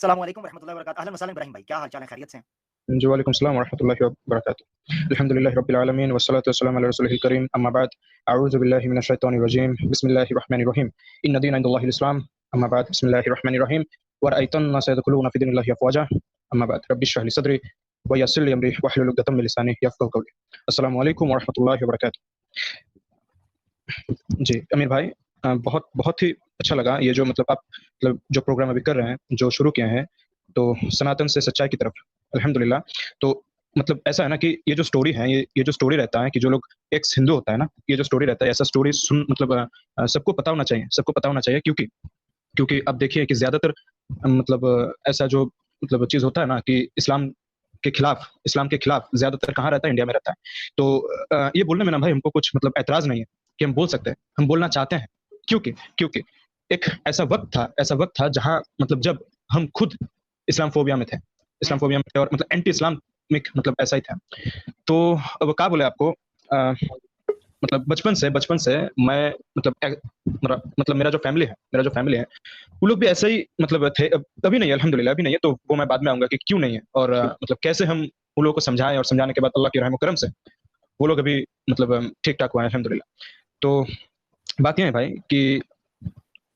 अस्सलाम वालेकुम रहमतुल्लाहि व बरकातहू। अहलन व सहलन इब्राहिम भाई, क्या हाल-चाल है? खैरियत से हैं? जी, वालेकुम सलाम व रहमतुल्लाहि व बरकातुहू। अल्हम्दुलिल्लाहि रब्बिल आलमीन वस्सलातु वस्सलामु अला रसूलिल करीम, अम्मा बाद। अऊज़ु बिल्लाहि मिनश शैतानिर रजीम, बिस्मिल्लाहिर रहमानिर रहीम। इन्न दीना इंदल्लाहिल इस्लाम, अम्मा बाद, बिस्मिल्लाहिर रहमानिर रहीम। व रअयतन नास यदखुलूना फी दीनिल्लाहि अफ़वाजा, अम्मा बाद। रब्बि इश्रह ली सदरी व यस्सिर ली अमरी वहलुल उक़दतम मिन लिसानी यफ़क़हू क़ौली। अस्सलामु अलैकुम व रहमतुल्लाहि व बरकातुहू। जी, अमीर भाई, बहुत बहुत ही अच्छा लगा ये जो मतलब आप मतलब जो प्रोग्राम अभी कर रहे हैं, जो शुरू किए हैं, तो सनातन से सच्चाई की तरफ, अल्हम्दुलिल्लाह। तो मतलब ऐसा है ना कि ये जो स्टोरी है, ये जो स्टोरी रहता है कि जो लोग एक्स हिंदू होता है ना, ये जो स्टोरी रहता है, ऐसा स्टोरी सुन मतलब सबको पता होना चाहिए, सबको पता होना चाहिए, क्योंकि क्योंकि अब देखिए कि ज़्यादातर मतलब ऐसा जो मतलब चीज़ होता है ना कि इस्लाम के खिलाफ ज़्यादातर कहाँ रहता है? इंडिया में रहता है। तो ये बोलने में ना भाई हमको कुछ मतलब ऐतराज़ नहीं है कि हम बोल सकते हैं, हम बोलना चाहते हैं। क्योंकि क्योंकि एक ऐसा वक़्त था जहाँ मतलब जब हम खुद इस्लामोफ़ोबिया में थे, हुँ। इस्लामोफ़ोबिया में थे और मतलब एंटी इस्लामिक मतलब ऐसा ही था। तो अब क्या बोले आपको मतलब बचपन से मैं मतलब मेरा जो फ़ैमिली है, वो लोग भी ऐसे ही मतलब थे। अब अभी नहीं है अल्हम्दुलिल्लाह, अभी नहीं है, तो वो मैं बाद में आऊँगा कि क्यों नहीं है और मतलब कैसे हम उन लोगों को समझाएँ और समझाने के बाद अल्लाह के रहम करम से वो लोग अभी मतलब ठीक-ठाक हुए हैं अल्हम्दुलिल्लाह। तो बात ये है भाई कि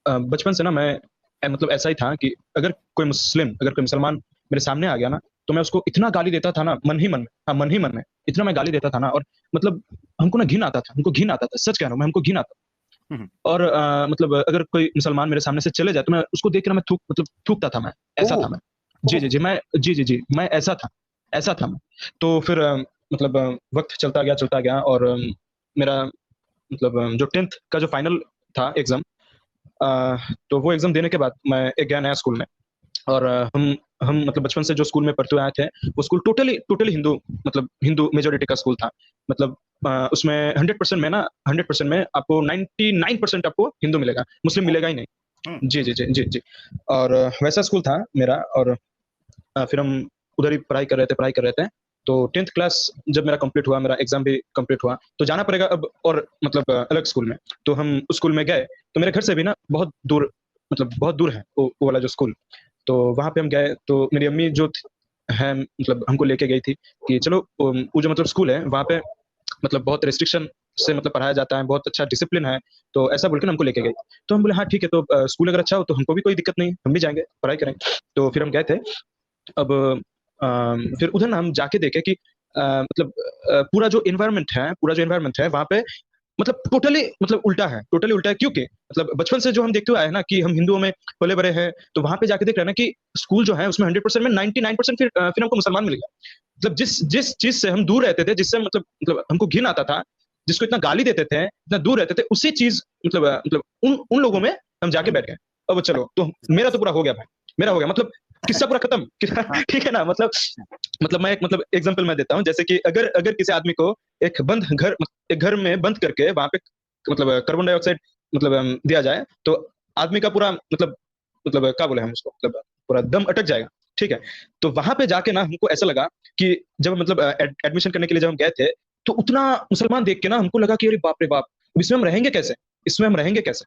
बचपन से ना मैं मतलब ऐसा ही था कि अगर कोई मुसलमान मेरे सामने आ गया ना, तो मैं उसको इतना गाली देता था ना मन ही मन में, हाँ, मन ही मन में, इतना मैं गाली देता था ना और मतलब हमको घिन आता था, सच कह रहा हूँ मैं, हमको घिन आता हुँ, हुँ। और मतलब अगर कोई मुसलमान मेरे सामने से चले जाए, तो मैं उसको देख के ना मैं थूकता था मैं, ऐसा ओह! था मैं। जी, जी, ओह! जी, मैं ऐसा था मैं। तो फिर मतलब वक़्त चलता गया और मेरा मतलब जो 10th का जो फाइनल था एग्ज़ाम, तो वो एग्ज़ाम देने के बाद मैं एक गया नया स्कूल में और हम मतलब बचपन से जो स्कूल में पढ़ते हुए आए थे, वो school totally totally Hindu majority का स्कूल था। मतलब उसमें 100% में आपको 99% आपको हिंदू मिलेगा, मुस्लिम ओह! मिलेगा ही नहीं। हुँ। जी, जी, जी, जी, जी। और वैसा स्कूल था मेरा और फिर हम उधर ही पढ़ाई कर रहे थे। तो 10th क्लास जब मेरा कंप्लीट हुआ, मेरा एग्ज़ाम भी कंप्लीट हुआ, तो जाना पड़ेगा अब और मतलब अलग स्कूल में। तो हम उस स्कूल में गए, तो मेरे घर से भी ना बहुत दूर है वो वाला जो स्कूल। तो वहाँ पे हम गए, तो मेरी अम्मी जो हैं मतलब हमको लेके गई थी कि चलो वो जो मतलब स्कूल है, वहाँ पे मतलब बहुत रिस्ट्रिक्शन से मतलब पढ़ाया जाता है, बहुत अच्छा डिसिप्लिन है, तो ऐसा बोल के ना हमको लेके गई। तो हम बोले हाँ ठीक है, तो स्कूल अगर अच्छा हो तो हमको भी कोई दिक्कत नहीं है, हम भी जाएँगे, पढ़ाई करेंगे। तो फिर हम गए थे। अब फिर उधर ना हम जाके देखे कि मतलब पूरा जो एनवायरनमेंट है वहाँ पे मतलब टोटली उल्टा है क्योंकि मतलब बचपन से जो हम देखते हुए आए हैं ना कि हम हिंदुओं में पले-बड़े हैं, तो वहाँ पे जाके देख रहे हैं ना कि स्कूल जो है उसमें 100% में 99% फिर हमको मुसलमान मिल गया। मतलब जिस जिस चीज़ से हम दूर रहते थे, जिससे मतलब हमको घिन आता था, जिसको इतना गाली देते थे, इतना दूर रहते थे, उसी चीज़ मतलब उन उन लोगों हुँ, में हम जाके हुँ। बैठ गए। अब चलो, तो मेरा तो ज़बरदस्त। पूरा हो गया भाई, मेरा हो हाँ, गया मतलब किस्सा पूरा खत्म। हाँ, ठीक है ना? मतलब मैं एक मतलब एग्ज़ाम्पल मैं देता हूँ, जैसे कि अगर अगर किसी आदमी को एक घर में बंद करके वहाँ पे मतलब कार्बन डाइऑक्साइड मतलब दिया जाए, तो आदमी का पूरा मतलब क्या बोले हम उसको मतलब पूरा दम अटक जाएगा, ठीक है? तो वहाँ पे जाके ना हमको ऐसा लगा कि जब मतलब एडमिशन करने के लिए जब हम गए थे, तो उतना मुसलमान देख के ना हमको लगा कि अरे बाप रे बाप! अब इसमें हम रहेंगे कैसे? इसमें हम रहेंगे कैसे?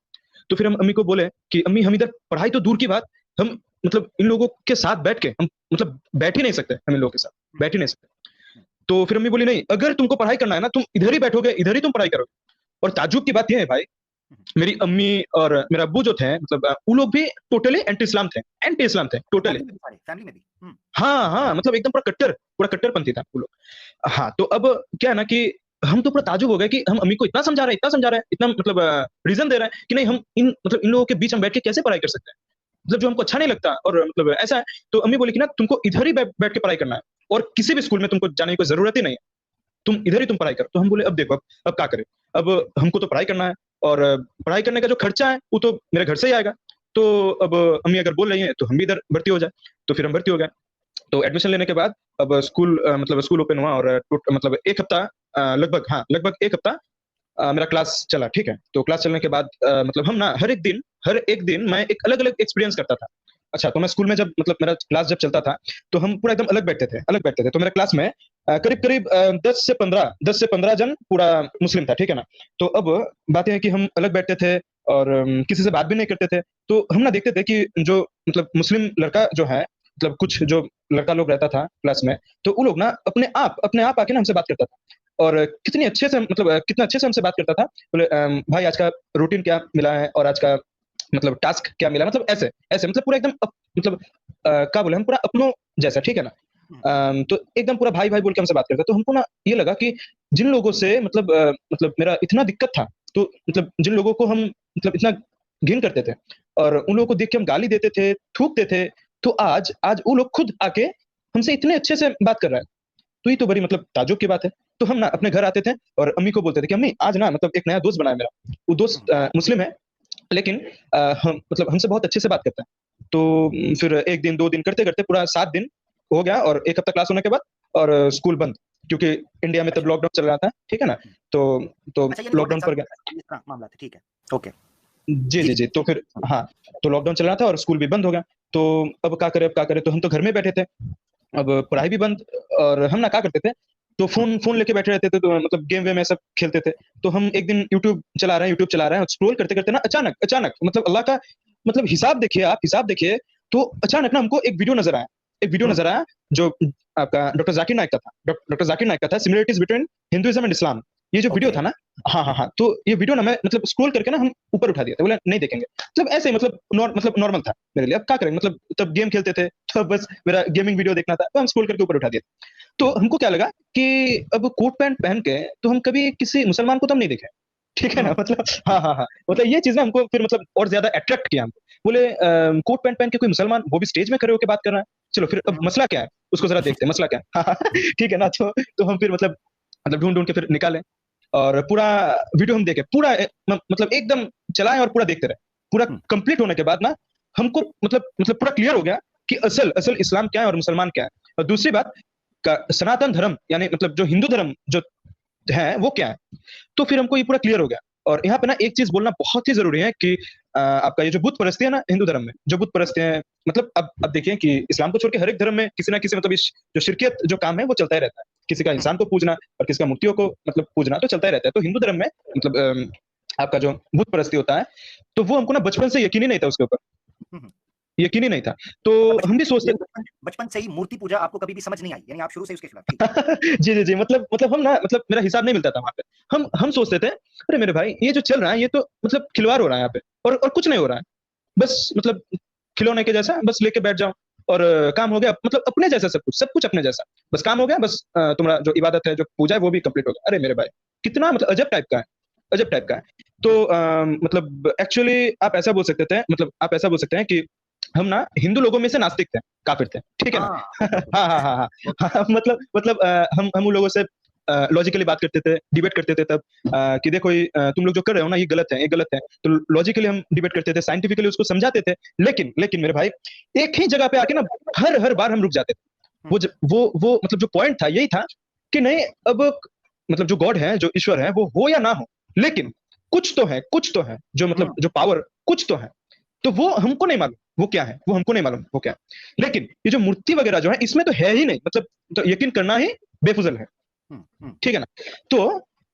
तो फिर हम अम्मी को बोले कि अम्मी हम इधर पढ़ाई तो दूर की बात, हम मतलब इन लोगों के साथ बैठ के हम मतलब बैठ ही नहीं सकते हम इन लोगों के साथ, हुँ, बैठ ही नहीं सकते। हुँ। तो फिर अम्मी बोली नहीं, अगर तुमको पढ़ाई करना है ना, तुम इधर ही बैठोगे, इधर ही तुम पढ़ाई करोगे। और ताज्जुब की बात ये है भाई, हुँ, हुँ। मेरी अम्मी और मेरा अब्बू जो थे मतलब वो लोग भी टोटली एंटी इस्लाम थे, टोटली। फैमिली में भी? हुँ, हाँ, हाँ, मतलब एकदम पूरा कट्टरपंथी था वो लोग। हाँ, तो अब क्या है ना कि हम तो पूरा ताज्जुब हो गए कि हम अम्मी को इतना समझा रहे हैं, इतना मतलब रीज़न दे रहे हैं कि नहीं हम इन लोगों के बीच हम बैठ के कैसे पढ़ाई कर सकते हैं? मतलब जो हमको अच्छा नहीं लगता और मतलब ऐसा है, तो अम्मी बोली कि ना तुमको इधर ही बैठ के पढ़ाई करना है और किसी भी स्कूल में तुमको जाने की कोई ज़रूरत ही नहीं है। तुम पढ़ाई करो। तो हम बोले अब देखो अब क्या करें? अब हमको तो पढ़ाई करना है और पढ़ाई करने का जो खर्चा है वो तो मेरे घर से ही आएगा। तो अब अम्मी अगर बोल रही हैं तो हम भी इधर भर्ती हो जाएँ। तो फिर हम भर्ती हो गए। तो एडमिशन लेने के बाद अब मतलब स्कूल ओपन हुआ और मतलब 1 हफ्ता लगभग 1 हफ्ता मेरा क्लास चला, ठीक है? तो क्लास चलने के बाद मतलब हम ना हर एक दिन मैं एक अलग-अलग एक्सपीरियंस करता था। अच्छा, तो मैं स्कूल में जब मतलब मेरा क्लास जब चलता था, तो हम पूरा एकदम अलग बैठते थे। तो मेरे क्लास में करीब-करीब 10 से 15 जन पूरा मुस्लिम था, ठीक है ना? तो अब बात ये है कि हम अलग बैठते थे और किसी से बात भी नहीं करते थे। तो हम ना देखते थे कि जो मतलब मुस्लिम लड़का जो है, मतलब कुछ जो लड़का लोग रहता था क्लास में, तो वो लोग ना अपने आप आके ना हमसे बात करता था। और कितनी अच्छे से मतलब कितना अच्छे से हमसे बात करता था। बोले भाई आज का रूटीन क्या मिला है, और आज का मतलब टास्क क्या मिला, मतलब ऐसे ऐसे मतलब पूरा एकदम मतलब क्या बोले हम, पूरा अपनों जैसा, ठीक है ना। तो एकदम पूरा भाई भाई बोल के हमसे बात करता। तो हमको ना ये लगा कि जिन लोगों से मतलब मेरा इतना दिक्कत था, तो मतलब जिन लोगों को हम मतलब इतना घिन करते थे, और उन लोगों को देख के हम गाली देते थे, थूकते थे, तो आज आज वो लोग खुद आके हमसे इतने अच्छे से बात कर रहा है। तो ये तो बड़ी मतलब ताज्जुब की बात है। तो हम ना अपने घर आते थे और अम्मी को बोलते थे कि अम्मी आज ना मतलब एक नया दोस्त बना है मेरा, वो दोस्त मुस्लिम है, लेकिन हम मतलब हमसे बहुत अच्छे से बात करता है। तो फिर 1 दिन 2 दिन करते-करते पूरा 7 दिन हो गया, और 1 हफ्ता क्लास होने के बाद और स्कूल बंद, क्योंकि इंडिया में तब अच्छा। लॉकडाउन चल रहा था, ठीक है ना? तो अच्छा, यानी 2 ढाई लॉकडाउन साल पड़ गया। इस तरह मामला था, ठीक है। ओके। जी, जी, जी, जी। तो फिर हाँ, तो लॉकडाउन चल रहा था और स्कूल भी बंद हो गया। तो अब क्या करें, अब क्या करें? तो हम तो घर में बैठे थे। अब हुँ, पढ़ाई भी बंद, और हम ना क्या करते थे, तो हुँ, फ़ोन फ़ोन लेके बैठे रहते थे, तो मतलब गेम वेम ये सब खेलते थे। तो हम एक दिन यूट्यूब चला रहे हैं, स्क्रॉल करते-करते ना अचानक अचानक मतलब अल्लाह का मतलब हिसाब देखिए, तो अचानक ना हमको एक वीडियो हुँ, नज़र आया, जो आपका डॉक्टर ज़ाकिर नाइक का था। डॉक्टर ज़ाकिर नाइक का था, similarities between Hinduism and Islam. ये जो वीडियो ओके। था ना, हाँ, हाँ, हुँ, हाँ, तो ये वीडियो ना मैं मतलब स्क्रॉल करके ना हम ऊपर उठा दिए थे, बोले नहीं देखेंगे। मतलब ऐसे ही मतलब नॉर्मल था मेरे लिए। अब क्या करें, मतलब तब गेम खेलते थे, तो बस मेरा गेमिंग वीडियो देखना था, तो हम स्क्रॉल करके ऊपर उठा दिए। तो हमको क्या लगा कि अब कोट पैंट पहन के तो हम कभी किसी मुसलमान को तो हम नहीं देखे, ठीक है हुँ, ना? मतलब हाँ, हाँ, हाँ, मतलब ये चीज़ ना हमको फिर मतलब और ज़्यादा अट्रैक्ट किया हमको। बोले कोट पैंट पहन के कोई मुसलमान, वो भी स्टेज में खड़े होके बात कर रहा है। चलो फिर अब हुँ, मसला क्या है? उसको ज़रा देखते हैं, मसला क्या है? हाँ, हाँ, हुँ, ठीक है ना? तो हम फिर मतलब ढूँढ-ढूँढ के फिर निकाले, और पूरा वीडियो हम देखे, पूरा मतलब एकदम चलाएँ और पूरा देखते रहे। पूरा हुँ, कंप्लीट होने के बाद ना हमको मतलब पूरा क्लियर हो गया कि असल असल इस्लाम क्या है और मुसलमान क्या है। और दूसरी बात का सनातन धर्म, यानी मतलब जो हिंदू धर्म जो है वो क्या है? तो फिर हमको ये पूरा क्लियर हो गया। और यहाँ पे ना एक चीज़ बोलना बहुत ही ज़रूरी है कि आपका ये जो बुत परस्ती है ना हिंदू धर्म में, जो बुत परस्ती है, मतलब अब देखिए कि इस्लाम को छोड़ के हर एक धर्म में किसी न किसी मतलब इस जो शिरकियत जो काम है वो चलता ही रहता है। किसी का इंसान को पूजना और किसी का मूर्तियों को मतलब पूजना तो चलता ही रहता है। तो हिंदू धर्म में मतलब आपका जो बुत परस्ती होता है, तो वो हमको ना बचपन से यकीन ही नहीं था उसके ऊपर, हुँ, हुँ। यकीन ही नहीं था। तो मतलब हम भी सोचते यानी बचपन से ही मूर्ति पूजा आपको कभी भी समझ नहीं आई, यानी आप शुरू से ही उसके खिलाफ, ठीक है। जी, जी, जी। मतलब हम ना मतलब मेरा हिसाब नहीं मिलता था वहाँ पे। हम सोचते थे, अरे मेरे भाई ये जो चल रहा है ये तो मतलब खिलवाड़ हो रहा है यहाँ पे, और कुछ नहीं हो रहा है। बस मतलब खिलौने के जैसा बस लेके बैठ जाओ, और काम हो गया, मतलब अपने जैसा सब कुछ अपने जैसा। बस काम हो गया, बस तुम्हारा जो इबादत है, जो पूजा है वो भी कंप्लीट हो गया। अरे मेरे भाई! कितना मतलब अजब टाइप का है। हुँ, तो मतलब एक्चुअली आप ऐसा बोल सकते थे, मतलब आप ऐसा बोल सकते हैं कि हम ना हिंदू लोगों में से नास्तिक थे, काफ़िर थे, ठीक है ना? हाँ, ओके, ओके। हाँ, हाँ, हाँ, हाँ। ओके। हाँ, मतलब हम उन लोगों से लॉजिकली बात करते थे, डिबेट करते थे तब, कि देखो ये तुम लोग जो कर रहे हो ना ये गलत है, ये गलत है। तो लॉजिकली हम डिबेट करते थे, साइंटिफिकली उसको समझाते थे। लेकिन मेरे भाई एक ही जगह पे आके ना हर बार हम रुक जाते थे। हुँ, वो मतलब जो पॉइंट था यही था कि नहीं, अब मतलब जो गॉड है, जो ईश्वर है, वो हो या ना हो, लेकिन कुछ तो है, जो मतलब हुँ, जो पावर कुछ तो है। तो वो हमको नहीं मालूम, वो क्या है? वो हमको नहीं मालूम, वो क्या है? लेकिन ये जो मूर्ति वगैरह जो है, इसमें तो है ही नहीं, मतलब तो यकीन करना ही बेफुज़ल है। हुँ, हुँ, ठीक है ना? तो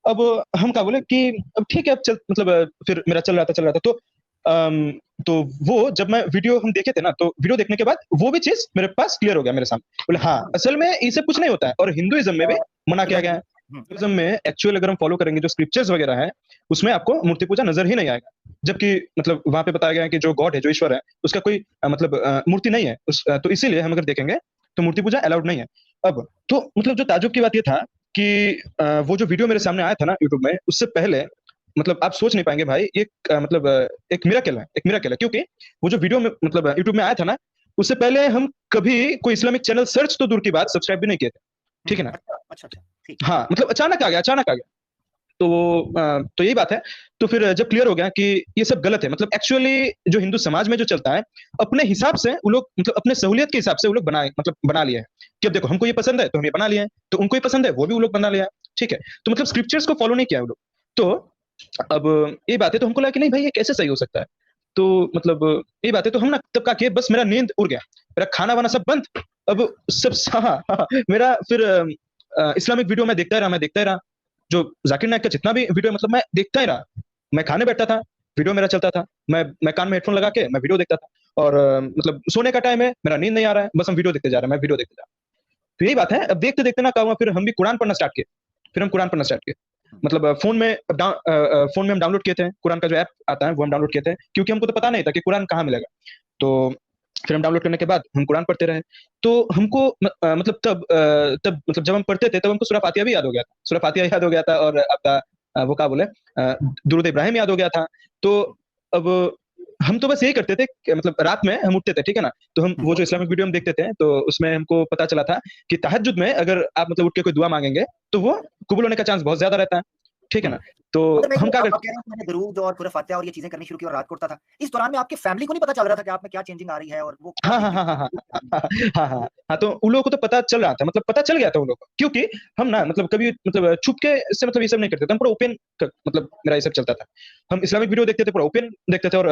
अब हम क्या बोले कि अब ठीक है, अब चल मतलब फिर मेरा चल रहा था, तो अम, तो वो जब मैं वीडियो हम देखे थे ना, तो वीडियो देखने के बाद वो भी चीज़ मेरे पास क्लियर हो गया मेरे सामने। बोले हाँ, हुँ, असल में ये सब कुछ नहीं होता है, और हिंदुइज़्म में भी मना किया गया है। इवेंचुअली हुँ, हिंदुइज़्म में एक्चुअल अगर हम फॉलो करेंगे जो स्क्रिप्चर्स वगैरह है, उसमें आपको मूर्ति पूजा नज़र ही नहीं आएगा। जबकि मतलब वहाँ पे बताया गया है कि जो गॉड है, जो ईश्वर है, उसका कोई मतलब मूर्ति नहीं है। तो इसीलिए हम अगर देखेंगे, तो मूर्ति पूजा अलाउड नहीं है। अब तो मतलब जो ताज्जुब की बात ये था कि वो जो वीडियो मेरे सामने आया था ना यूट्यूब में, उससे पहले मतलब आप सोच नहीं पाएँगे भाई, ये मतलब एक मिरेकल है, क्योंकि वो जो वीडियो में मतलब यूट्यूब में आया था ना, उससे पहले हम कभी कोई इस्लामिक चैनल सर्च तो दूर की बात, सब्सक्राइब भी नहीं किए थे। ठीक हुँ, है ना? अच्छा, अच्छा, अच्छा, ठीक। हाँ, मतलब अचानक आ गया। तो यही बात है। तो फिर जब क्लियर हो गया कि ये सब गलत है, मतलब एक्चुअली जो हिंदू समाज में जो चलता है, अपने हिसाब से वो लोग मतलब अपने सहूलियत के हिसाब से वो लोग बना लिए हैं, कि अब देखो हमको ये पसंद है तो हम ये बना लिए हैं, तो उनको ये पसंद है वो भी वो लोग बना लिया है, ठीक है? तो मतलब स्क्रिप्चर्स को फॉलो नहीं किया वो लोग। तो अब ये बात है, तो हमको लगा कि नहीं भाई ये कैसे सही हो सकता है? तो मतलब ये बात है, तो हम ना तब क्या किए, बस मेरा नींद उड़ गया, मेरा खाना-वाना सब बंद। अब सब हाँ, हाँ, मेरा फिर इस्लामिक वीडियो मैं देखता ही रहा। जो ज़ाकिर नाइक का जितना भी वीडियो मतलब मैं देखता ही रहा। मैं खाने बैठा था, वीडियो मेरा चलता था, मैं कान में हेडफ़ोन लगा के मैं वीडियो देखता था और मतलब सोने का टाइम है, मेरा नींद नहीं आ रहा है, बस हम वीडियो देखते जा रहे हैं, मैं वीडियो देखते जा रहा हूँ। तो यही बात है, अब देखते-देखते ना क्या हुआ फिर हम भी कुरान पढ़ना स्टार्ट किए, फिर हम कुरान पढ़ना स्टार्ट किए। मतलब फ़ोन में हम डाउनलोड किए थे, कुरान का जो ऐप आता है वो हम डाउनलोड किए थे, क्योंकि हमको तो पता नहीं था कि कुरान कहाँ मिलेगा। तो फिर हम डाउनलोड करने के बाद हम कुरान पढ़ते रहे। तो हमको मतलब तब मतलब जब हम पढ़ते थे तब हमको सूरह फ़ातिहा भी याद हो गया था। सूरह फ़ातिहा याद हो गया था और आपका वो क्या बोले दुरूद इब्राहिम याद हो गया था। तो अब हम तो बस यही करते थे कि मतलब रात में हम उठते थे, ठीक है ना? तो हम वो जो इस्लामिक वीडियो हम देखते थे, तो उसमें हमको पता चला था कि तहज्जुद में अगर आप मतलब उठ के कोई दुआ माँगेंगे, तो वो कबूल होने का चांस बहुत ज़्यादा रहता है, ठीक है हुँ। ना? तो मतलब मैं ये हम क्या आप करते कह रहे हैं कि मैंने दरूद और सूरह फ़ातिहा और ये चीज़ें करनी शुरू की और रात को उठता था। इस दौरान में आपकी फैमिली को नहीं पता चल रहा था कि आप में क्या चेंजिंग आ रही है और वो क्या हाँ, देख हाँ, रही हाँ, हाँ, हाँ, थी? हाँ, हाँ, हाँ, हाँ, तो उन लोगों को तो पता चल रहा था, मतलब पता चल गया था उन लोगों को, क्योंकि हम ना मतलब कभी मतलब छुप के इससे मतलब ये सब नहीं करते थे, हम पूरा ओपन क मतलब मेरा ये सब चलता था। हम इस्लामिक वीडियो देखते थे, पूरा ओपन देखते थे और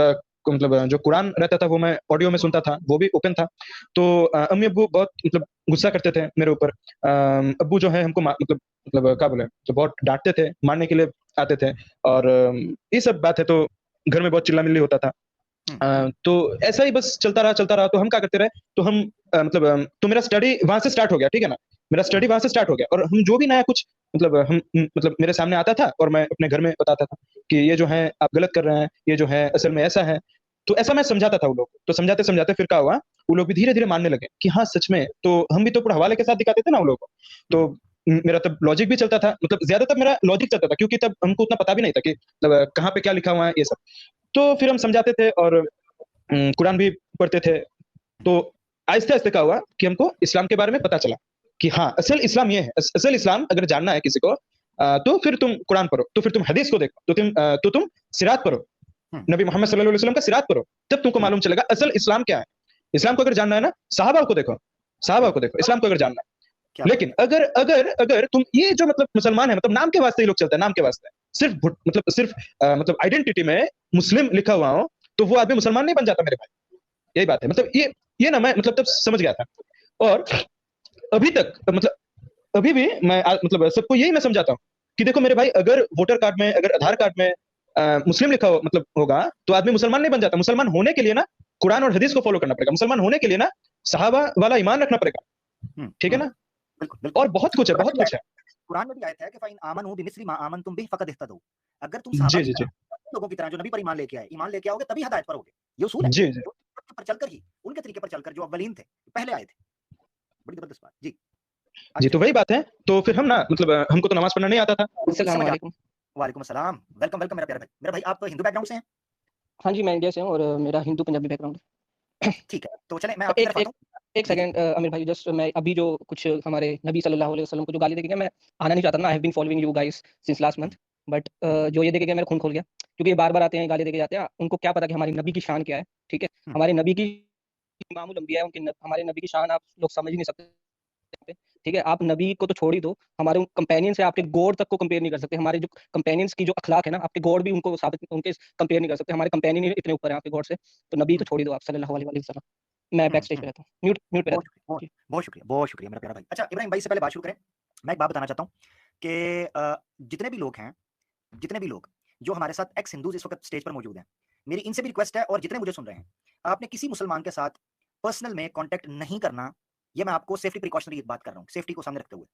मतलब जो कुरान रहता था वो मैं ऑडियो में सुनता था, वो भी ओपन था। तो अम्मी-अब्बू बहुत मतलब गुस्सा करते थे मेरे ऊपर। अब्बू जो है हमको मतलब क्या बोले, तो बहुत डाँटते थे, मारने के लिए आते थे और ये सब बात है तो घर में बहुत चिल्ला-मिल्ली होता था। हुँ, तो ऐसा ही बस चलता रहा, तो हम क्या करते रहे, तो हम मतलब तो मेरा स्टडी वहाँ से स्टार्ट हो गया, ठीक है ना? मेरा हुँ, स्टडी वहाँ से स्टार्ट हो गया और हम जो भी नया कुछ मतलब मतलब मेरे सामने आता था और मैं अपने घर में बताता था कि ये जो है आप गलत कर रहे हैं, ये जो है असल में ऐसा है। तो ऐसा मैं समझाता था वो लोग को, तो समझाते-समझाते फिर क्या हुआ, वो लोग भी धीरे-धीरे मानने लगे कि हाँ, सच में, तो हम भी तो पूरा हवाले के साथ दिखाते थे ना उन लोगों को। हुँ, तो मेरा तब लॉजिक भी चलता था, मतलब ज़्यादातर मेरा लॉजिक चलता था क्योंकि तब हमको उतना पता भी नहीं था कि मतलब कहाँ पे क्या लिखा हुआ है, ये सब। तो फिर हम समझाते थे और कुरान भी पढ़ते थे। तो आहिस्ते-आहिस्ते क्या हुआ कि हमको इस्लाम के बारे में पता चला कि हाँ, असल इस्लाम ये है। असल इस्लाम अगर जानना है किसी को तो फिर तुम कुरान पढ़ो, तो फिर तुम हदीस को देखो, तो तुम सिरात पढ़ो, हुँ, नबी मोहम्मद सल्लल्लाहु अलैहि वसल्लम का सिरात पढ़ो, तब तुमको हुँ, मालूम चलेगा असल इस्लाम क्या है। इस्लाम को अगर जानना है ना, सहाबा हुँ, को देखो, इस्लाम को अगर जानना है। क्या बात लेकिन है! अगर अगर अगर तुम ये जो मतलब मुसलमान है, मतलब नाम के वास्ते ये लोग चलते हैं, नाम के वास्ते। सिर्फ मतलब आइडेंटिटी में मुस्लिम लिखा हुआ हो, तो वो आदमी मुसलमान नहीं बन जाता मेरे भाई। यही बात है। मतलब ये ना मैं मतलब तब समझ गया था और अभी तक मतलब अभी भी मैं मतलब सबको यही मैं समझाता हूँ कि देखो मेरे भाई, अगर वोटर कार्ड में, अगर आधार कार्ड में मुस्लिम लिखा हो मतलब होगा, तो आदमी मुसलमान नहीं बन जाता। मुसलमान होने के लिए ना कुरान और हदीस को फॉलो करना पड़ेगा। मुसलमान होने के लिए ना सहाबा वाला ईमान रखना पड़ेगा। हुँ, ठीक है हुँ, ना? बिल्कुल, बिल्कुल। और बहुत कुछ है, कुरान में बहुत भी आयत कुछ है। कुरान में भी आयत है कि फ़इन आमनू बिमिस्ली मा आमनतुम बिही फ़क़द इह्तदौ। अगर तुम सहाबा जी, की जी, तरह जी। लोगों की तरह जो नबी पर ईमान लेके आओगे तभी हिदायत पर होगे। ये उसूल है। जी, जी। तो उनके पर चलकर ही, उनके तरीके पर चलकर जो अव्वलीन थे, पहले आए थे। बड़ी ज़बरदस्त बात। जी, आगे जी, तो चलिए। वही बात है। तो फिर हम ना मतलब हमको तो नमाज़ पढ़ना नहीं आता था। कुछ अस्सलाम समझ आ वालेकुम। वालेकुम अस्सलाम। वेलकम, वेलकम मेरा प्यारा भाई। मेरा भाई आप हिंदू बैकग्राउंड से हैं? हाँ जी, मैं इंडिया से हूँ और मेरा हिंदू पंजाबी बैकग्राउंड है। ठीक है, तो चलें मैं आपकी एक तरफ आता एक हूँ। एक जी, जी। सेकंड आमिर भाई, जस्ट मैं अभी जो कुछ हमारे नबी सल्लल्लाहु अलैहि वसल्लम को जो गाली देके गया, मैं आना नहीं चाहता ना। I have been following you guys since last um, month, but um, जो ये देके गया मेरा खून खोल गया। क्योंकि ये बार-बार आते हैं, गाली देके जाते हैं। उनको क्या पता कि हमारी नबी की शान क्या है, ठीक है? हुँ, हमारे नबी की इमामुल अंबिया है, हमारे नबी की शान आप लोग समझ ही नहीं सकते, ठीक है? आप नबी को तो छोड़ ही दो, हमारे उन कंपेनियन से आपके गॉड तक को कंपेयर नहीं कर सकते। हमारे जो कंपेनियंस की जो अखलाक है ना, आपके गॉड भी उनको साबित उनके कंपेयर नहीं कर सकते। हमारे कंपेनियन ही इतने ऊपर हैं आपके गॉड से, तो नबी तो हुँ, छोड़ ही दो आप सल्लल्लाहु अलैहि वसल्लम। मैं हुँ, बैक स्टेज पे हुँ। रहता हूँ, म्यूट म्यूट पे बहुत रहता शुक्रिया, हूँ। जी। बहुत शुक्रिया मेरा प्यारा भाई। अच्छा इब्राहिम भाई से पहले बात शुरू करें, मैं एक बात बताना चाहता हूँ कि जितने भी लोग हैं, जितने भी लोग जो हमारे साथ एक्स हिंदूज़ इस वक़्त स्टेज पर मौजूद हैं, मेरी इनसे भी रिक्वेस्ट है और जितने मुझे सुन रहे हैं, आपने किसी मुसलमान के साथ पर्सनल में कॉन्टैक्ट नहीं करना, ये मैं आपको सेफ्टी प्रिकॉशनरी एक बात कर रहा हूँ, सेफ्टी को सामने रखते हुए।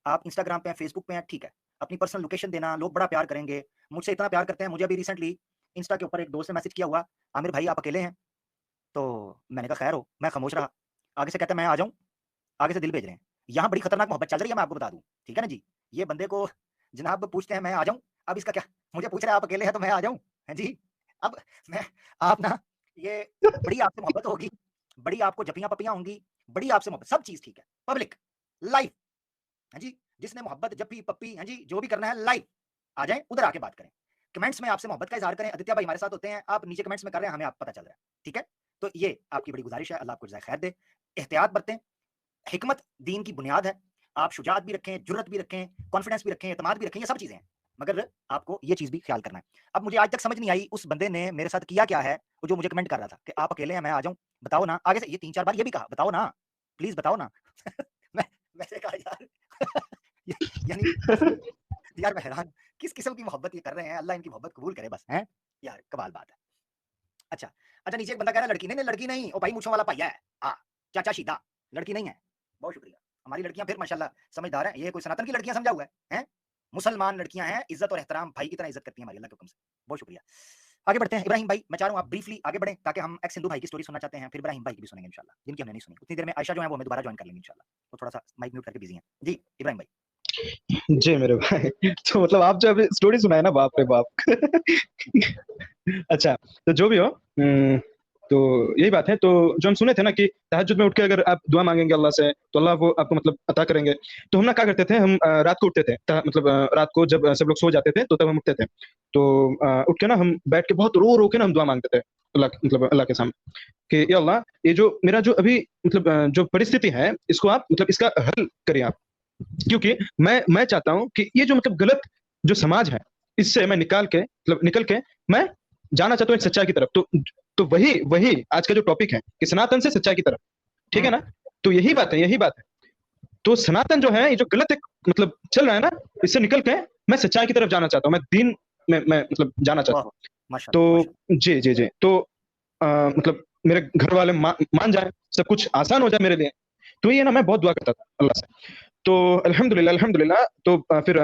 आप इंस्टाग्राम पे हैं, फेसबुक पे हैं, ठीक है। अपनी पर्सनल लोकेशन देना, लोग बड़ा प्यार करेंगे, मुझसे इतना प्यार करते हैं, मुझे अभी रिसेंटली इंस्टा के ऊपर एक दोस्त ने मैसेज किया हुआ, "आमिर भाई आप अकेले हैं?" तो मैंने कहा, "खैर हो।" मैं खामोश रहा। आगे से कहता है, "मैं आ जाऊँ?" आगे से दिल भेज रहे हैं। यहाँ बड़ी खतरनाक मोहब्बत चल रही है, मैं आपको बता दूँ। ठीक है ना जी? ये बंदे को जनाब पूछते हैं, "मैं आ जाऊँ?" अब इसका क्या मुझे पूछ रहा है, "आप अकेले हैं तो मैं आ जाऊँ?" हैं जी? अब मैं आप ना ये बड़ी आपसे मोहब्बत होगी, बड़ी आपको जपियाँ-पपियाँ होंगी, बड़ी आपसे मोहब्बत सब चीज़ ठीक है। पब्लिक, लाइव, हैं जी? जिसने मोहब्बत जप्पी-पप्पी हैं जी, जो भी करना है लाइव आ जाएँ, उधर आके बात करें। कमेंट्स में आपसे मोहब्बत का इज़हार करें, आदित्य भाई हमारे साथ होते हैं, आप नीचे कमेंट्स में कर रहे हैं, हमें आप पता चल रहा है। ठीक है? तो ये आपकी बड़ी गुज़ारिश है, अल्लाह आपको जज़ाए खैर दे। एहतियात बरतें, हिकमत दीन की बुनियाद है। आप शुजाअत भी रखें, जुर्रत भी रखें, कॉन्फिडेंस भी रखें, एतमाद भी रखें, ये सब चीज़ें हैं। मगर आपको ये चीज़ भी ख्याल करना है। अब मुझे आज तक समझ नहीं आई उस बंदे ने मेरे साथ किया क्या है, वो जो मुझे कमेंट कर रहा था कि आप अकेले हैं, मैं आ जाऊँ? बताओ ना। आगे से ये 3-4 बार ये भी कहा, बताओ ना, प्लीज़ बताओ ना। मैं मैंने कहा यार य यानी यार मैं हैरान किस किस्म की मोहब्बत ये कर रहे हैं, अल्लाह इनकी मोहब्बत कबूल करे बस, हैं? यार कमाल बात है। अच्छा, अच्छा नीचे एक बंदा कह रहा है लड़की नहीं, लड़की नहीं, ओ भाई मूंछों वाला भैया है। हाँ, चाचा सीधा, लड़की नहीं है। बहुत शुक्रिया। हमारी लड़कियां फिर माशाल्लाह समझदार हैं। ये कोई सनातन की लड़कियां समझा हुआ है? हैं? मुसलमान लड़कियां हैं, इज्जत और एहतराम भाई की तरह इज्जत करती हैं हमारी अल्लाह के हुक्म से। बहुत शुक्रिया। आगे बढ़ते हैं इब्राहिम भाई, मैं चाह रहा हूँ आप ब्रीफली आगे बढ़ें ताकि हम एक्स हिंदू भाई की स्टोरी सुनना चाहते हैं, फिर इब्राहिम भाई की भी सुनेंगे इंशाल्लाह, जिनकी हमने नहीं सुनी। उतनी देर में आयशा जो है वो हमें दोबारा ज्वाइन कर लेंगे इंशाल्लाह। वो थोड़ा सा माइक म्यूट करके बिजी हैं। जी इब्राहिम भाई। जी मेरे भाई तो मतलब आप जो अभी स्टोरी सुनाए ना, बाप रे बाप अच्छा, तो जो भी हो, तो यही बात है। तो जो हम सुने थे ना कि तहज्जुद में उठ के अगर आप दुआ मांगेंगे अल्लाह से तो अल्लाह वो आपको मतलब अता करेंगे। तो हम ना क्या करते थे, हम रात को उठते थे, मतलब रात को जब सब लोग सो जाते थे तो तब हम उठते थे। तो उठ के ना हम बैठ के बहुत रो रो के ना हम दुआ मांगते थे अल्लाह, मतलब अल्लाह के सामने कि या अल्लाह, ये जो मेरा जो अभी मतलब जो परिस्थिति है इसको आप मतलब इसका हल करिए आप। क्योंकि मैं चाहता हूँ कि ये जो मतलब गलत जो समाज है इससे मैं निकल के मैं जाना चाहता हूँ एक सच्चाई की तरफ। तो वही वही आज का जो टॉपिक है कि सनातन से सच्चाई की तरफ, ठीक है ना। तो यही बात है, यही बात है। तो सनातन जो है, ये जो गलत एक मतलब चल रहा है ना, इससे निकल के मैं सच्चाई की तरफ जाना चाहता हूँ, मैं दीन में मैं मतलब जाना चाहता हूँ। माशाल्लाह, तो माशाल्लाह। जी जी जी, तो मतलब मेरे घर वाले मान जाए, सब कुछ आसान हो जाए मेरे लिए। तो ये ना मैं बहुत दुआ करता था अल्लाह से। तो अल्हम्दुलिल्लाह अल्हम्दुलिल्लाह, तो फिर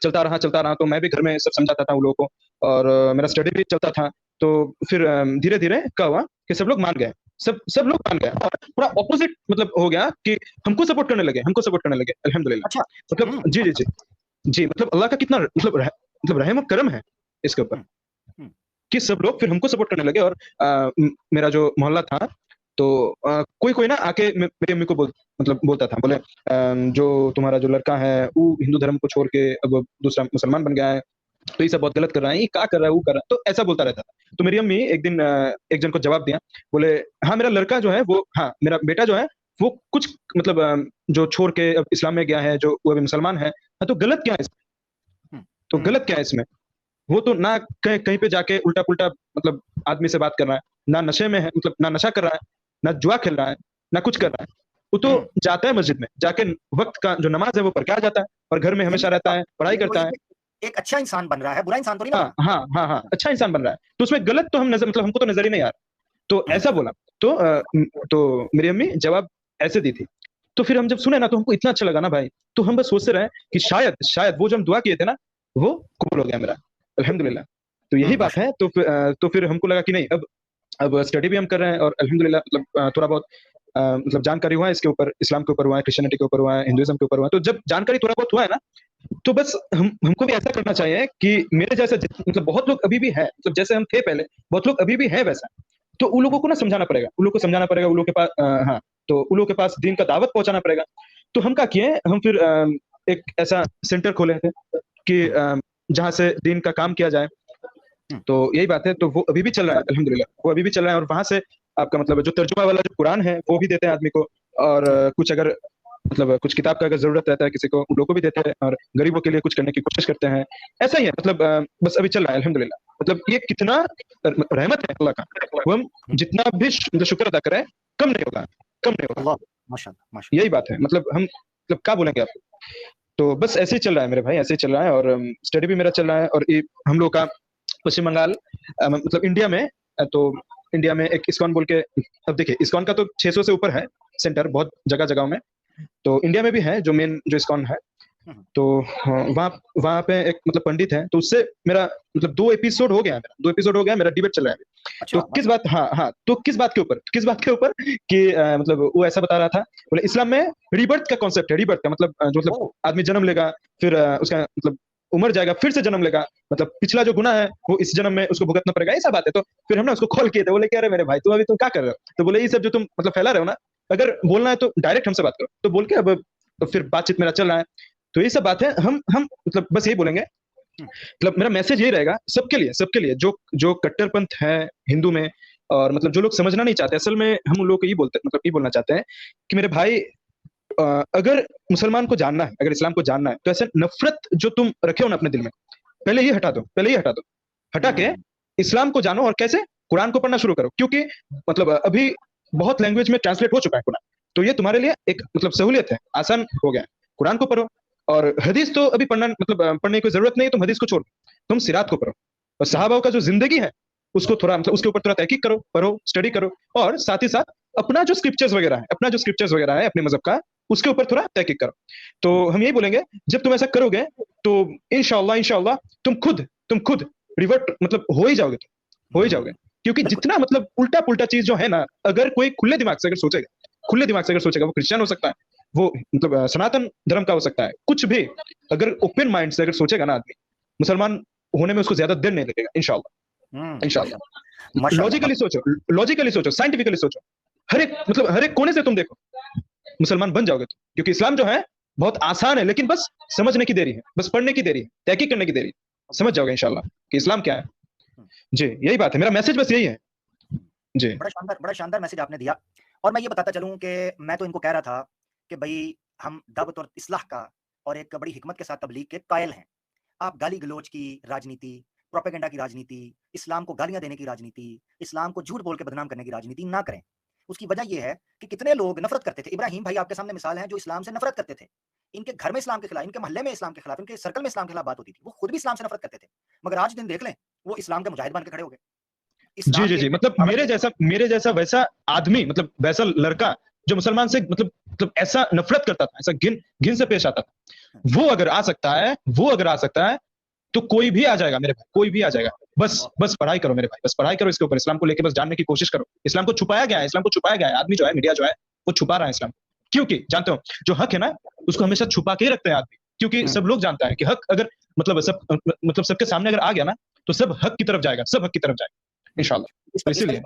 चलता रहा। तो मैं भी घर में सब समझाता था उन लोगों को, और मेरा स्टडी भी चलता था। तो फिर धीरे-धीरे क्या हुआ कि सब लोग मान गए। सब लोग मान गए और पूरा ऑपोज़िट मतलब हो गया कि हमको सपोर्ट करने लगे अल्हम्दुलिल्लाह। अच्छा। मतलब जी, जी, जी। जी, मतलब अल्लाह का कितना मतलब मतलब रहम और करम है इसके ऊपर, हुँ, हुँ। कि सब लोग फिर हमको सपोर्ट करने लगे। और मेरा जो मोहल्ला था, तो कोई ना आके मेरी अम्मी को मतलब बोलता था, बोले जो तुम्हारा जो लड़का है वो हिंदू धर्म को छोड़ के अब दूसरा मुसलमान बन गया है, तो ये सब बहुत गलत कर रहा है, ये क्या कर रहा है, वो कर रहा है, तो ऐसा बोलता रहता था। तो मेरी अम्मी एक दिन एक जन को जवाब दिया, बोले हाँ मेरा लड़का जो है वो, हाँ मेरा बेटा जो है वो कुछ मतलब जो छोड़ के अब इस्लाम में गया है, जो वो अभी मुसलमान है, हाँ, तो गलत क्या है इसमें? हुँ, तो हुँ। गलत क्या है इसमें? वो तो ना कहीं पे जाके उल्टा-पुल्टा मतलब आदमी से बात कर रहा है, ना नशे में है, मतलब ना नशा कर रहा है, ना जुआ खेल रहा है, ना कुछ कर रहा है। वो तो हुँ। जाता है मस्जिद में, जाके वक़्त का जो नमाज़ है वो पढ़ के आ जाता है, और घर में यानी हमेशा रहता है, पढ़ाई यानी करता वही है। एक अच्छा इंसान बन रहा है, बुरा इंसान तो नहीं ना हाँ, बना? हाँ, हाँ, हाँ, अच्छा इंसान बन रहा है। तो उसमें गलत तो हम नज़र मतलब हमको तो नज़र ही नहीं आ रहा। तो हुँ, ऐसा बोला। तो तो मेरी अम्मी जवाब ऐसे दी थी। तो फिर हम जब सुने ना तो हमको इतना अच्छा लगा ना भाई, तो हम बस सोचते रहे कि शायद वो जो हम दुआ किए थे ना, वो कबूल हो गया मेरा, अल्हम्दुलिल्लाह। तो हुँ, यही बात माशा है। तो फिर हमको लगा कि नहीं, अब स्टडी भी हम कर रहे हैं, और अल्हम्दुलिल्लाह मतलब थोड़ा बहुत मतलब जानकारी हुआ है इसके ऊपर, इस्लाम के ऊपर हुआ है, क्रिश्चियनिटी के ऊपर हुआ है, हिंदुइज़्म के ऊपर हुआ है। तो जब जानकारी थोड़ा बहुत हुआ है ना, तो बस हमको भी ऐसा करना चाहिए कि मेरे जैसा मतलब बहुत लोग अभी भी हैं, मतलब जैसे हम थे पहले, बहुत लोग अभी भी हैं वैसा। तो उन लोगों हुँ, को ना समझाना पड़ेगा, उन लोगों को समझाना पड़ेगा, उन लोगों के पास हाँ, तो उन लोगों के पास दीन का दावत पहुँचाना पड़ेगा। तो हम क्या किए, हम फिर एक ऐसा सेंटर खोले थे कि हुँ, जहाँ से दीन का काम किया जाए। हुँ, तो यही बात है, तो वो अभी भी चल रहा है अल्हम्दुलिल्लाह, वो अभी भी चल रहा है। और वहाँ से आपका मतलब जो तर्जुमा वाला जो कुरान है, वो भी देते हैं आदमी को। और हुँ, कुछ अगर मतलब कुछ किताब का अगर ज़रूरत रहता है किसी को, उन लोगों को भी देते हैं, और गरीबों के लिए कुछ करने की कोशिश करते हैं। ऐसा ही है मतलब बस अभी चल रहा है अल्हम्दुलिल्लाह। मतलब ये कितना रहमत है अल्लाह का, वो हम हुँ। जितना भी मतलब शुक्र अदा करें, कम नहीं होगा, कम नहीं होगा। अल्लाह! माशाल्लाह, माशाल्लाह। यही बात है, मतलब हम मतलब क्या बोलेंगे आपको? तो बस ऐसे ही चल रहा है मेरे भाई, ऐसे ही चल रहा है। और स्टडी भी मेरा चल रहा है। और ये हम लोग का पश्चिम बंगाल मतलब इंडिया में तो इंडिया में एक इस्कॉन बोल के, अब देखिए इस्कॉन का तो 600 से ऊपर है सेंटर, बहुत जगह-जगह में। तो इंडिया में भी है जो मेन जो इस्कॉन है। हुँ, हुँ। तो हाँ, वहाँ वहाँ पे एक मतलब पंडित है, तो उससे मेरा मतलब 2 एपिसोड हो गया है मेरा, 2 एपिसोड हो गया है, मेरा डिबेट चल रहा है अभी। तो अच्छा, किस माशाल्लाह। बात, हाँ, हाँ, तो किस बात के ऊपर कि मतलब वो ऐसा बता रहा था, बोले इस्लाम में रीबर्थ का कॉन्सेप्ट है, रीबर्थ का मतलब जो मतलब ओह! आदमी जन्म लेगा, फिर उसका मतलब मर जाएगा, फिर से जन्म लेगा, मतलब पिछला जो गुनाह है वो इस जन्म में उसको भुगतना पड़ेगा, ऐसा बात है। तो फिर हम ना उसको कॉल किए थे, बोले, "क्या रे मेरे भाई, तुम क्या कर रहे हो?" तो बोले, "ये सब जो तुम मतलब फैला रहे हो ना, अगर बोलना है तो डायरेक्ट हमसे बात करो।" तो बोल के अब तो फिर बातचीत मेरा चल रहा है। तो ये सब बात है, हम मतलब बस यही बोलेंगे, हुँ, मतलब मेरा मैसेज यही रहेगा सबके लिए जो जो कट्टरपंथ है हिंदू में, और मतलब जो लोग समझना नहीं चाहते, असल में हम उन लोगों को ये बोलते मतलब ये बोलना चाहते हैं कि मेरे भाई, अगर मुसलमान को जानना है, अगर इस्लाम को जानना है, तो ऐसे नफ़रत जो तुम रखे हो ना अपने दिल में, पहले ये हटा दो, पहले ये हटा दो। हटा के हुँ, इस्लाम को जानो, और कैसे? कुरान को पढ़ना शुरू करो, क्योंकि मतलब अभी बहुत लैंग्वेज में ट्रांसलेट हो चुका है कुरान। तो ये तुम्हारे लिए एक मतलब सहूलियत है, आसान हो गया है। कुरान को पढ़ो, और हदीस तो अभी पढ़ना मतलब पढ़ने की कोई ज़रूरत नहीं है, तुम हदीस को छोड़ दो। तुम सिरात को पढ़ो। और सहाबाओं का जो जिंदगी है उसको थोड़ा मतलब उसके ऊपर थोड़ा तहकीक करो, पढ़ो, स्टडी करो, और साथ ही साथ अपना जो स्क्रिप्चर्स वगैरह है अपने मजहब का, उसके ऊपर थोड़ा तहकीक करो। तो हम यही बोलेंगे, जब तुम ऐसा करोगे तो इंशाल्लाह तुम खुद रिवर्ट मतलब हो ही जाओगे। क्योंकि जितना मतलब उल्टा पुल्टा चीज जो है ना, अगर कोई खुले दिमाग से अगर सोचेगा, वो क्रिश्चियन हो सकता है, वो मतलब सनातन धर्म का हो सकता है, कुछ भी अगर ओपन माइंड से अगर सोचेगा ना आदमी, मुसलमान होने में उसको ज्यादा देर नहीं लगेगा इंशाल्लाह। लॉजिकली सोचो, साइंटिफिकली सोचो, हर एक कोने से तुम देखो, मुसलमान बन जाओगे तुम। क्योंकि इस्लाम जो है बहुत आसान है, लेकिन बस समझने की देरी है, बस पढ़ने की देरी है, तहकीक करने की देरी है, समझ जाओगे इंशाल्लाह कि इस्लाम क्या है। जी, यही बात है, मेरा मैसेज बस यही है। जी, बड़ा शानदार मैसेज आपने दिया। और मैं ये बताता चलूं कि मैं तो इनको कह रहा था कि भाई हम दावत और इस्लाह का और एक बड़ी हिकमत के साथ तबलीग के कायल हैं। आप गाली गलोच की राजनीति, प्रोपेगेंडा की राजनीति, इस्लाम को गालियां देने की राजनीति, इस्लाम को झूठ बोल के बदनाम करने की राजनीति ना करें। उसकी वजह यह है कि कितने लोग नफरत करते थे। इब्राहिम भाई आपके सामने मिसाल है, जो इस्लाम से नफरत करते थे। इनके घर में इस्लाम के खिलाफ, इनके मोहल्ले में इस्लाम के खिलाफ, इनके सर्कल में इस्लाम के खिलाफ बात होती थी, वो खुद भी इस्लाम से नफरत करते थे। मगर आज दिन देख लें, वो इस्लाम के मुजाहिद बन के खड़े हो गए। जी, मतलब मेरे जैसा वैसा आदमी, मतलब वैसा लड़का जो मुसलमान से मतलब ऐसा नफरत करता था, ऐसा घिन से पेश आता था, वो अगर आ सकता है तो कोई भी आ जाएगा मेरे भाई, कोई भी आ जाएगा। बस पढ़ाई करो मेरे भाई, बस पढ़ाई करो इसके ऊपर, इस्लाम को लेके बस जानने की कोशिश करो। इस्लाम को छुपाया गया है, आदमी जो है, मीडिया जो है, वो छुपा रहा है इस्लाम। क्योंकि जानते हो, जो हक है ना, उसको हमेशा छुपा के ही रखते हैं आदमी, क्योंकि सब लोग जानता है कि हक अगर मतलब सबके सामने अगर आ गया ना, तो सब हक की तरफ जाएगा इंशाल्लाह। इसीलिए